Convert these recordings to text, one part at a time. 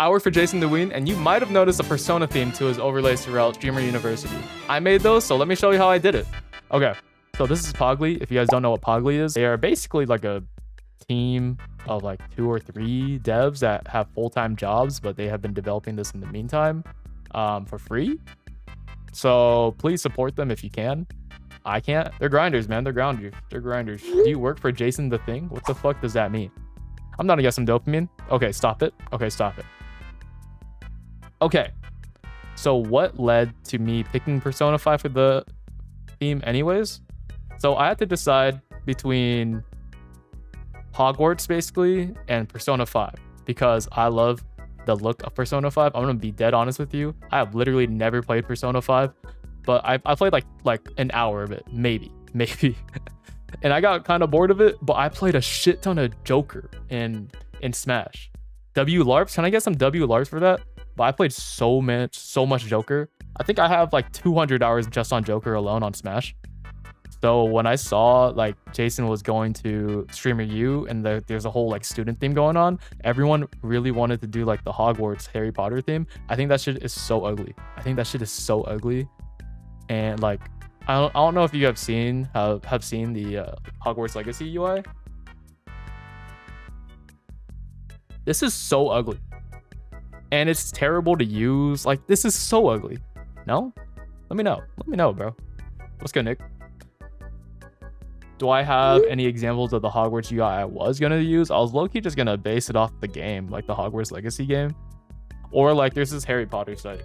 I work for Jason the Ween, and you might have noticed a persona theme to his overlays throughout Streamer University. I made those, so let me show you how I did it. Okay, so this is Pogly. If you guys don't know what Pogly is, they are basically like a team of like 2 or 3 devs that have full-time jobs, but they have been developing this in the meantime for free. So please support them if you can. I can't. They're grinders, man. They're grinders. They're grinders. Do you work for Jason the Thing? What the fuck does that mean? I'm gonna get some dopamine. Okay, stop it. Okay, stop it. Okay. So what led to me picking Persona 5 for the theme anyways? So I had to decide between Hogwarts basically and Persona 5 because I love the look of Persona 5. I'm gonna be dead honest with you. I have literally never played Persona 5, but I played like an hour of it, maybe. And I got kind of bored of it, but I played a shit ton of Joker in Smash. W LARPs, can I get some W LARPs for that? But I played so much Joker. I think I have like 200 hours just on Joker alone on Smash. So when I saw like Jason was going to Streamer U and there's a whole like student theme going on, everyone really wanted to do like the Hogwarts Harry Potter theme. I think that shit is so ugly. And like I don't know if you have seen the Hogwarts Legacy UI. This is so ugly. And it's terrible to use. Like, this is so ugly. No? Let me know, bro. What's good, Nick? Do I have any examples of the Hogwarts UI I was gonna use? I was low-key just gonna base it off the game, like the Hogwarts Legacy game. Or like there's this Harry Potter site.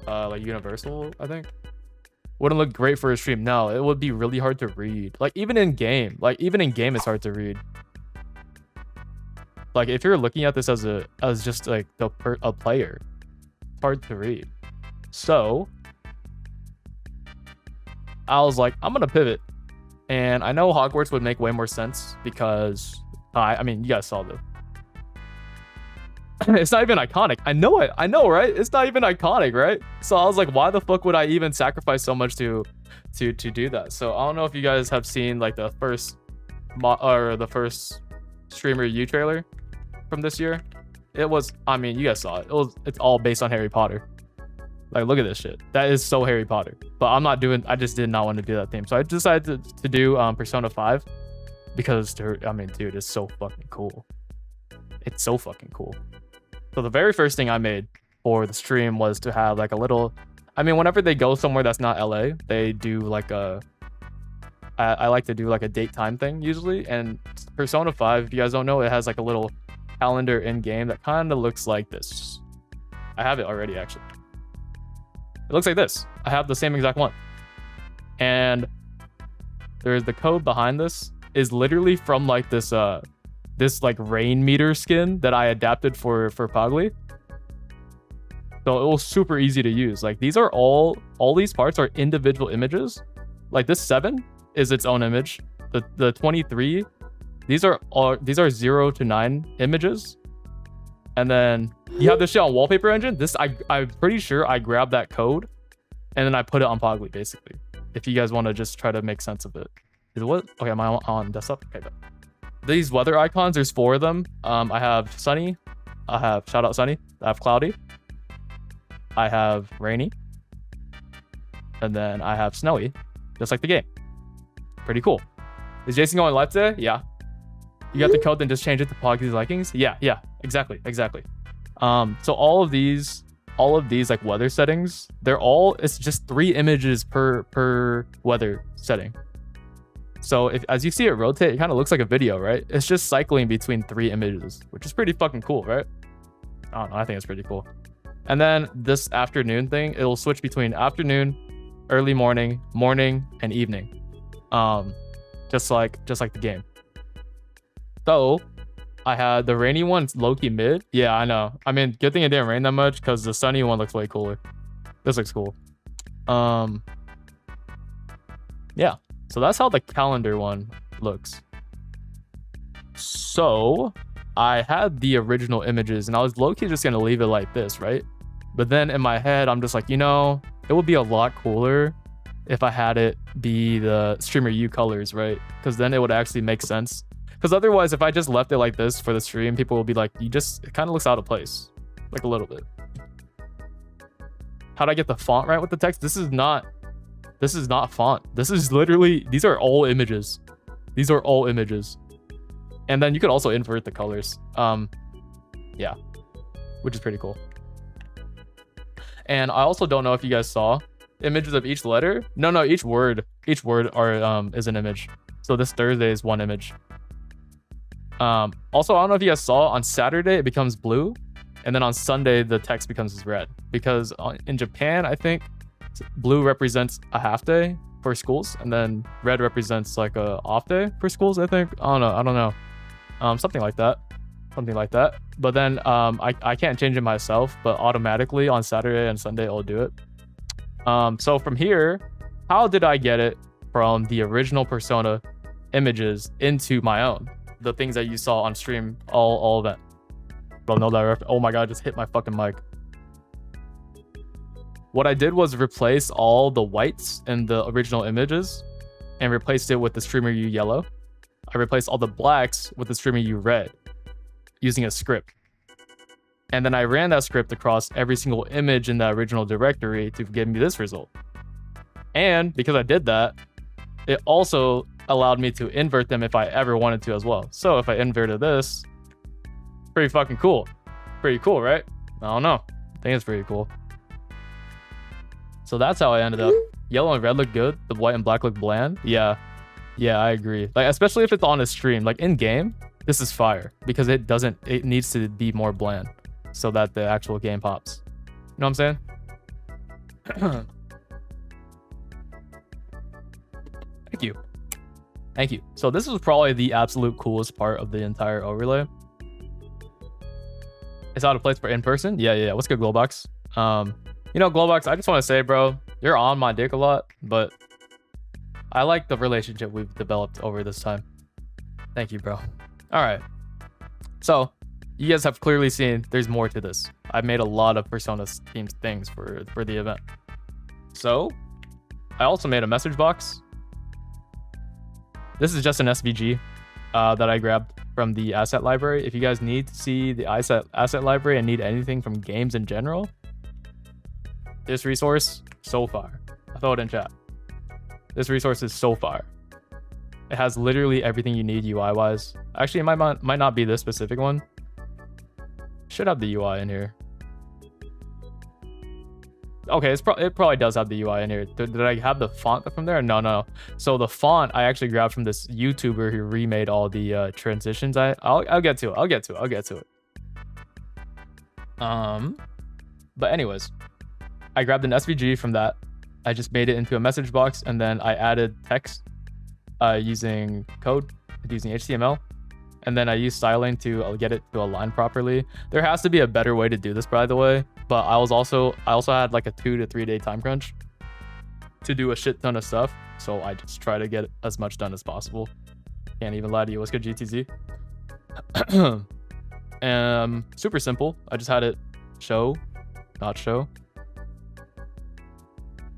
Like Universal, I think. Wouldn't look great for a stream. No, it would be really hard to read. Like even in game it's hard to read. Like if you're looking at this as just like a player, it's hard to read. So I was like, I'm gonna pivot. And I know Hogwarts would make way more sense because I mean you guys saw this. It's not even iconic. I know it. I know, right? It's not even iconic, right? So I was like, why the fuck would I even sacrifice so much to do that? So I don't know if you guys have seen like the first Streamer U trailer from this year. It was, I mean, you guys saw it. It's all based on Harry Potter. Like, look at this shit. That is so Harry Potter. But I just did not want to do that theme. So I decided to do Persona 5 because, I mean, dude, it's so fucking cool. It's so fucking cool. So the very first thing I made for the stream was to have like a little, I mean, whenever they go somewhere that's not LA, they do like I like to do like a date time thing usually. And Persona 5, if you guys don't know, it has like a little calendar in game that kind of looks like this. I have it already actually. It looks like this. I have the same exact one. And there's the code behind this is literally from like this like rain meter skin that I adapted for Pogly. So it was super easy to use. Like these are all these parts are individual images. Like this 7 is its own image. The 23, these are 0 to 9 images. And then you have this shit on Wallpaper Engine. This I'm pretty sure I grabbed that code and then I put it on Pogly basically. If you guys want to just try to make sense of it. Is it what? Okay, am I on desktop? Okay, but these weather icons, there's 4 of them. I have sunny. I have shout out sunny. I have cloudy. I have rainy. And then I have snowy, just like the game. Pretty cool. Is Jason going live today? Yeah. You got the code, then just change it to Pogly's likings? Yeah, exactly. So all of these like weather settings, it's just 3 images per weather setting. So as you see it rotate, it kind of looks like a video, right? It's just cycling between 3 images, which is pretty fucking cool, right? I don't know, I think it's pretty cool. And then this afternoon thing, it'll switch between afternoon, early morning, and evening. Just like the game. So I had the rainy one low-key mid. Yeah, I know. I mean, good thing it didn't rain that much because the sunny one looks way cooler. This looks cool. Yeah. So that's how the calendar one looks. So I had the original images and I was low-key just gonna leave it like this, right? But then in my head, I'm just like, you know, it would be a lot cooler if I had it be the Streamer U colors, right? Because then it would actually make sense. Because otherwise, if I just left it like this for the stream, people will be like, it kind of looks out of place. like a little bit. How'd I get the font right with the text? This is not font. This is literally, these are all images. These are all images. And then you could also invert the colors. Yeah, which is pretty cool. And I also don't know if you guys saw images of each letter. No, each word are is an image. So this Thursday is one image. Also, I don't know if you guys saw, on Saturday it becomes blue, and then on Sunday the text becomes red, because in Japan I think blue represents a half day for schools, and then red represents like a off day for schools, I think. I don't know. Something like that. But then I can't change it myself, but automatically on Saturday and Sunday I'll do it. So from here, how did I get it from the original Persona images into my own? The things that you saw on stream, all of that. Bro, know that. Oh my god, I just hit my fucking mic. What I did was replace all the whites in the original images and replaced it with the Streamer U yellow. I replaced all the blacks with the Streamer U red using a script. And then I ran that script across every single image in the original directory to give me this result. And because I did that, it also allowed me to invert them if I ever wanted to as well. So if I inverted this, pretty fucking cool. Pretty cool, right? I don't know. I think it's pretty cool. So that's how I ended up. Yellow and red look good. The white and black look bland. Yeah, I agree. Like, especially if it's on a stream. Like in game, this is fire because it needs to be more bland so that the actual game pops. You know what I'm saying? Thank you. So this was probably the absolute coolest part of the entire overlay. It's out of place for in person. Yeah. What's good, Glowbox? You know, Glowbox, I just want to say, bro, you're on my dick a lot, but I like the relationship we've developed over this time. Thank you, bro. All right. So you guys have clearly seen there's more to this. I've made a lot of Persona themed things for the event. So I also made a message box. This is just an SVG that I grabbed from the asset library. If you guys need to see the asset library and need anything from games in general, this resource, so fire. I throw it in chat. This resource is so fire. It has literally everything you need UI wise. Actually, it might not be this specific one. Should have the UI in here. Okay, it probably does have the UI in here. Did I have the font from there? No. So the font I actually grabbed from this YouTuber who remade all the transitions. I'll get to it. But anyways, I grabbed an SVG from that. I just made it into a message box, and then I added text using code, using HTML. And then I used styling to get it to align properly. There has to be a better way to do this, by the way. But I also had like a 2 to 3 day time crunch to do a shit ton of stuff. So I just try to get as much done as possible. Can't even lie to you. What's good, GTZ? Super simple. I just had it show, not show.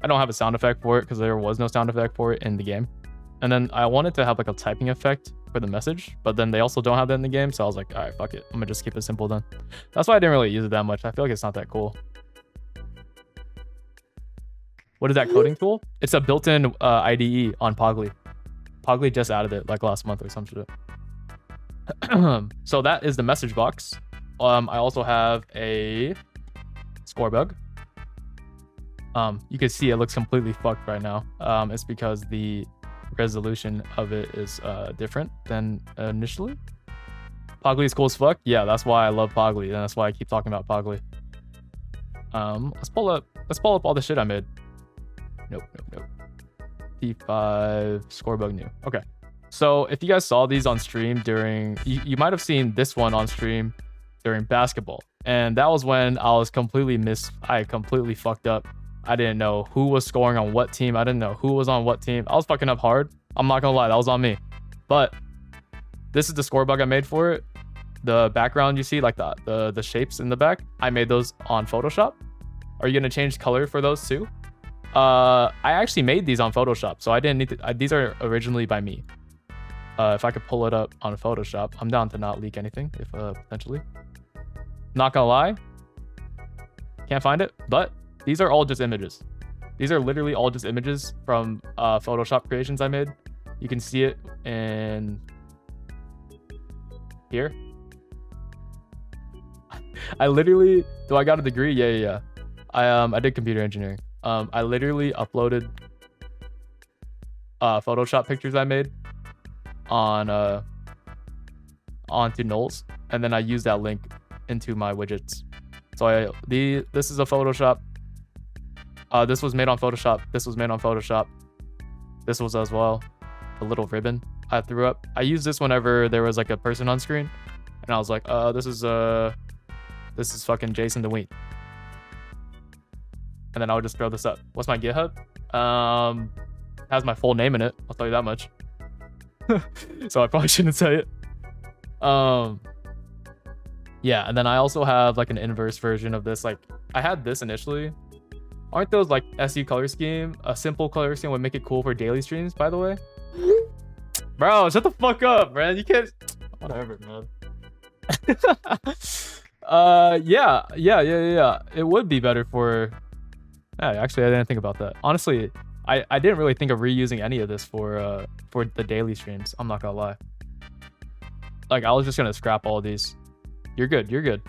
I don't have a sound effect for it because there was no sound effect for it in the game. And then I wanted to have like a typing effect for the message, but then they also don't have that in the game. So I was like, all right, fuck it. I'm gonna just keep it simple then. That's why I didn't really use it that much. I feel like it's not that cool. What is that coding tool? It's a built-in IDE on Pogly. Pogly just added it like last month or some shit. So that is the message box. I also have a score bug. You can see it looks completely fucked right now. It's because the resolution of it is different than initially. Pogly is cool as fuck. Yeah, that's why I love Pogly, and that's why I keep talking about Pogly. Let's pull up all the shit I made. Nope. P5 score bug new. Okay. So if you guys saw these on stream during, you might have seen this one on stream during basketball, and that was when I was completely fucked up. I didn't know who was scoring on what team. I didn't know who was on what team. I was fucking up hard. I'm not gonna lie, that was on me. But this is the score bug I made for it. The background you see, like the shapes in the back, I made those on Photoshop. Are you gonna change color for those too? I actually made these on Photoshop, so I didn't need to. These are originally by me. If I could pull it up on Photoshop, I'm down to not leak anything, if potentially. Not gonna lie, Can't find it, but these are all just images. These are literally all just images from Photoshop creations I made. You can see it in here. I literally, do I got a degree? Yeah. I did computer engineering. I literally uploaded Photoshop pictures I made on onto Knowles, and then I used that link into my widgets. So this is a Photoshop. This was made on Photoshop. This was made on Photoshop. This was as well. The little ribbon I threw up. I used this whenever there was like a person on screen, and I was like, this is fucking Jason the Wheat. And then I would just throw this up. What's my GitHub? Has my full name in it. I'll tell you that much. So I probably shouldn't say it. Yeah, and then I also have like an inverse version of this. Like I had this initially. Aren't those like SU color scheme? A simple color scheme would make it cool for daily streams, by the way. Bro, shut the fuck up, man. You can't. Whatever, man. Yeah. It would be better for. Actually, I didn't think about that. Honestly, I didn't really think of reusing any of this for the daily streams. I'm not gonna lie. Like I was just gonna scrap all of these. You're good.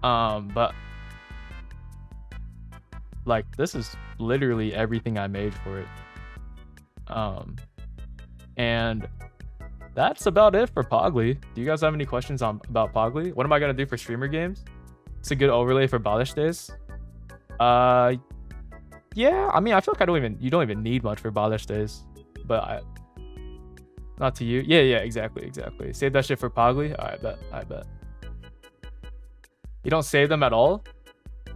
But like this is literally everything I made for it. And that's about it for Pogly. Do you guys have any questions about Pogly? What am I gonna do for streamer games? It's a good overlay for Balish days. Yeah, I mean I feel like you don't even need much for Balish days, but not to you. Yeah, exactly. Save that shit for Pogly. I bet. You don't save them at all?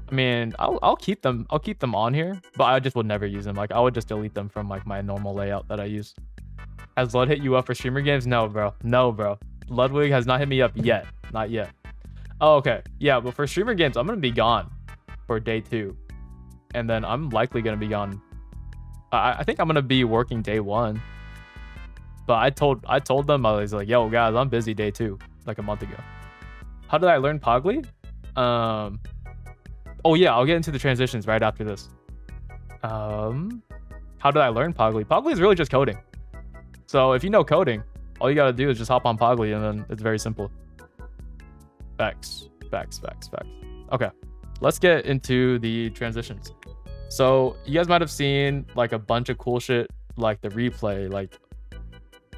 I mean, I'll keep them on here, but I just would never use them. Like I would just delete them from like my normal layout that I use. Has Lud hit you up for streamer games? No, bro. Ludwig has not hit me up yet. Not yet. Oh, okay. Yeah, but for streamer games, I'm gonna be gone for day 2. And then I'm likely gonna be gone. I think I'm gonna be working day 1. But I told them, I was like, yo guys, I'm busy day 2, like a month ago. How did I learn Pogly? Oh yeah, I'll get into the transitions right after this. How did I learn Pogly? Pogly is really just coding. So if you know coding, all you gotta do is just hop on Pogly, and then it's very simple. Facts. Okay, let's get into the transitions. So you guys might have seen like a bunch of cool shit, like the replay, like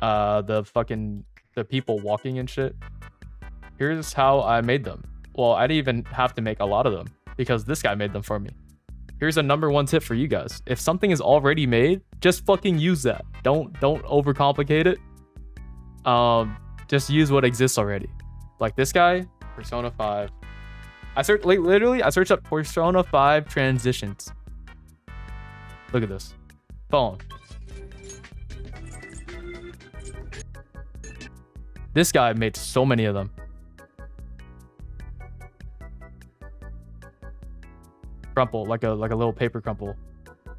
the people walking and shit. Here's how I made them. Well, I didn't even have to make a lot of them because this guy made them for me. Here's a #1 tip for you guys. If something is already made, just fucking use that. Don't overcomplicate it. Just use what exists already. Like this guy, Persona 5. I searched up Persona 5 transitions. Look at this. Phone. This guy made so many of them. Crumple, like a little paper crumple.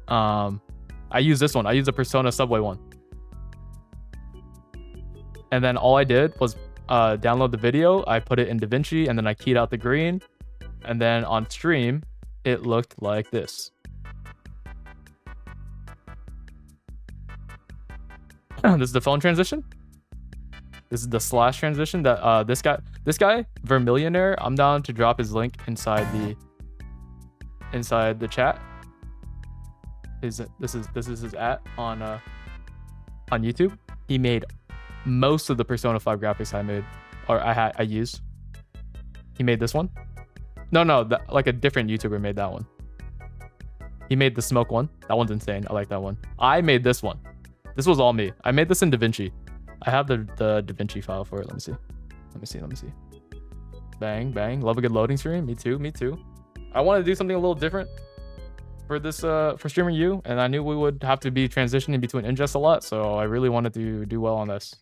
I use this one. I use the Persona Subway one. And then all I did was download the video. I put it in DaVinci, and then I keyed out the green. And then on stream, it looked like this. This is the phone transition. This is the slash transition that this guy Vermillionaire, I'm down to drop his link inside the chat. This is his @ on YouTube. He made most of the Persona 5 graphics I made, or I used. He made this one. No, like a different YouTuber made that one. He made the smoke one. That one's insane. I like that one. I made this one. This was all me. I made this in DaVinci. I have the DaVinci file for it. Let me see. Bang. Love a good loading screen. Me too. I wanted to do something a little different for this for streaming you, and I knew we would have to be transitioning between ingests a lot, so I really wanted to do well on this.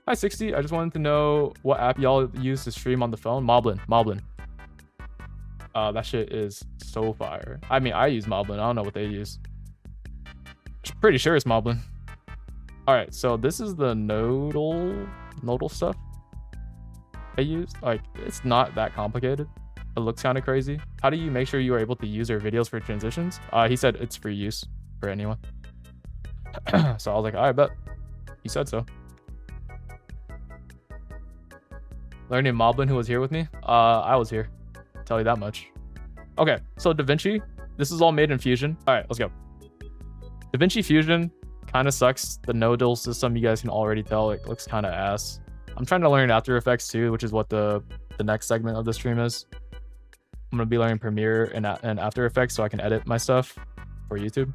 Hi 60. I just wanted to know what app y'all use to stream on the phone. Moblin. That shit is so fire. I mean, I use Moblin. I don't know what they use. Pretty sure it's Moblin. All right, so this is the nodal stuff. I used. Like, it's not that complicated. It looks kind of crazy. How do you make sure you are able to use your videos for transitions? He said it's free use for anyone. So I was like, all right, bet. He said so. Learning Moblin, who was here with me? I was here. I'll tell you that much. Okay, so DaVinci. This is all made in Fusion. All right, let's go. DaVinci Fusion kind of sucks. The nodal system, you guys can already tell, it looks kind of ass. I'm trying to learn After Effects too, which is what the next segment of the stream is. I'm gonna be learning Premiere and After Effects so I can edit my stuff for YouTube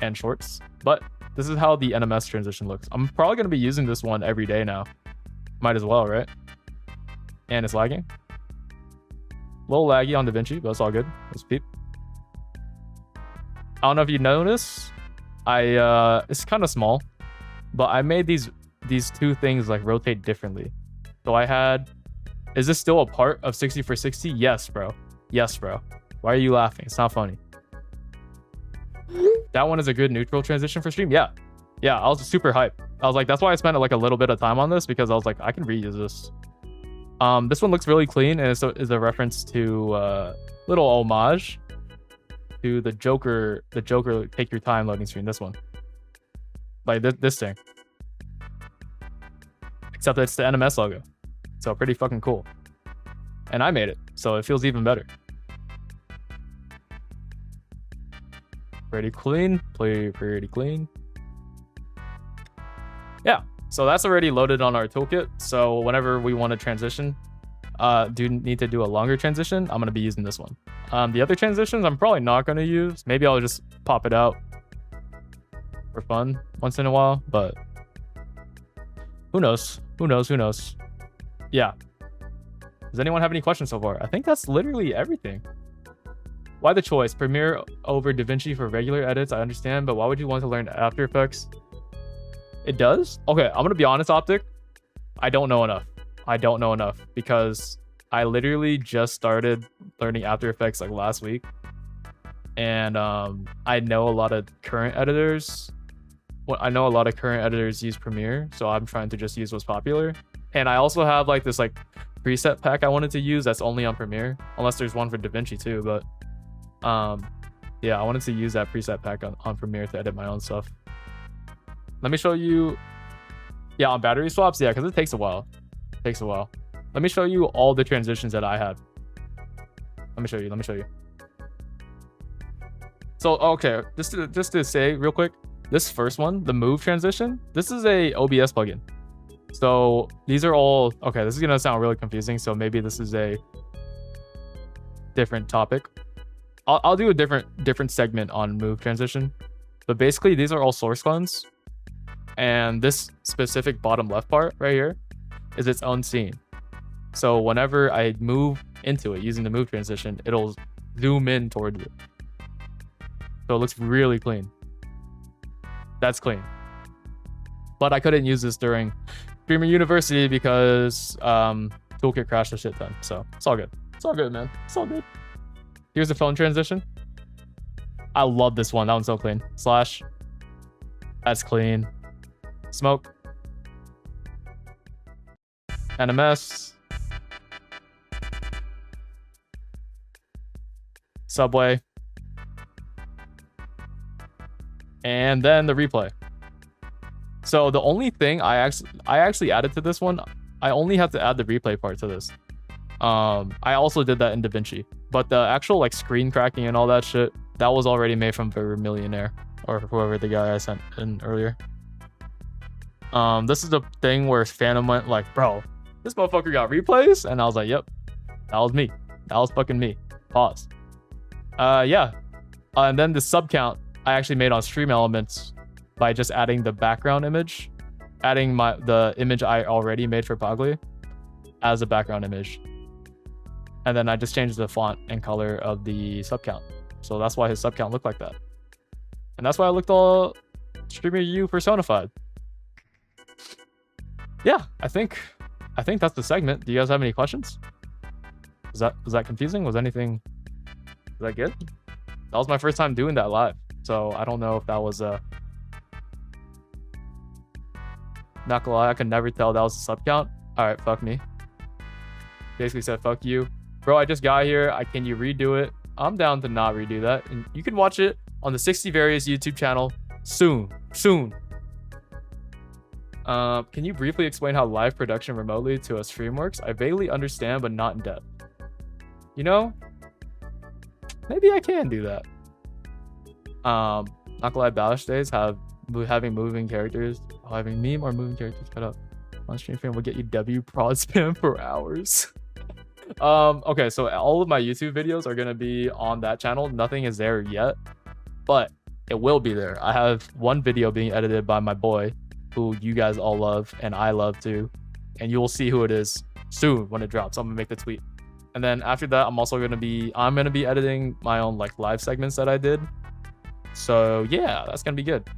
and shorts. But this is how the NMS transition looks. I'm probably gonna be using this one every day now. Might as well, right? And it's lagging. A little laggy on DaVinci, but it's all good. Let's peep. I don't know if you notice. It's kind of small, but I made these two things like rotate differently. So I had, is this still a part of 60 for 60? Yes, bro. Yes, bro. Why are you laughing? It's not funny. That one is a good neutral transition for stream. Yeah. Yeah, I was super hyped. I was like, that's why I spent like a little bit of time on this, because I was like, I can reuse this. This one looks really clean, and is a reference to little homage to the Joker take your time loading screen. This one, like this thing, except it's the NMS logo, so pretty fucking cool. And I made it, so it feels even better. Pretty clean, pretty clean. Yeah, so that's already loaded on our toolkit. So whenever we want to transition, need to do a longer transition, I'm going to be using this one. The other transitions I'm probably not going to use. Maybe I'll just pop it out for fun once in a while, but who knows? Who knows? Who knows? Yeah. Does anyone have any questions so far? I think that's literally everything. Why the choice? Premiere over DaVinci for regular edits, I understand, but why would you want to learn After Effects? It does? Okay, I'm gonna be honest, Optic. I don't know enough. I don't know enough because I literally just started learning After Effects like last week. And I know a lot of current editors. Well, I know a lot of current editors use Premiere, so I'm trying to just use what's popular. And I also have like this like preset pack I wanted to use that's only on Premiere, unless there's one for DaVinci too. But yeah, I wanted to use that preset pack on Premiere to edit my own stuff. Let me show you. Yeah, on battery swaps, yeah, because it takes a while. It takes a while. Let me show you all the transitions that I had. Let me show you. Let me show you. So okay, just to say real quick, this first one, the move transition, this is a OBS plugin. So these are all okay. This is gonna sound really confusing. So maybe this is a different topic. I'll do a different segment on move transition. But basically, these are all source clones. And this specific bottom left part right here is its own scene. So whenever I move into it using the move transition, it'll zoom in towards it. So it looks really clean. That's clean. But I couldn't use this during Streamer University because Toolkit crashed a shit ton. So it's all good. It's all good, man. It's all good. Here's the phone transition. I love this one. That one's so clean. Slash. That's clean. Smoke. NMS. Subway. And then the replay. So the only thing I actually added to this one, I only have to add the replay part to this. I also did that in DaVinci, but the actual like screen cracking and all that shit, that was already made from Vermillionaire or whoever the guy I sent in earlier. This is the thing where Phantom went like, bro, this motherfucker got replays, and I was like, yep, that was me. That was fucking me. Pause. Yeah. And then the sub count I actually made on Stream Elements by just adding the background image, adding the image I already made for Pogly as a background image. And then I just changed the font and color of the sub count. So that's why his sub count looked like that. And that's why I looked all Streamer U personified. Yeah, I think that's the segment. Do you guys have any questions? Was that confusing? Was that good? That was my first time doing that live. So I don't know if that was not gonna lie, I could never tell that was a sub count. Alright, fuck me. Basically said, fuck you. Bro, I just got here. Can you redo it? I'm down to not redo that. And you can watch it on the 60 Various YouTube channel soon. Can you briefly explain how live production remotely to a stream works? I vaguely understand, but not in depth. You know, maybe I can do that. Not gonna lie, Bash days having moving characters. Oh, having meme or moving characters cut up on stream frame will get you W prod spam for hours. Okay, so all of my YouTube videos are gonna be on that channel. Nothing is there yet, but it will be there. I have one video being edited by my boy, who you guys all love and I love too, and you will see who it is soon when it drops. I'm gonna make the tweet, and then after that, I'm gonna be editing my own like live segments that I did. So yeah, that's gonna be good.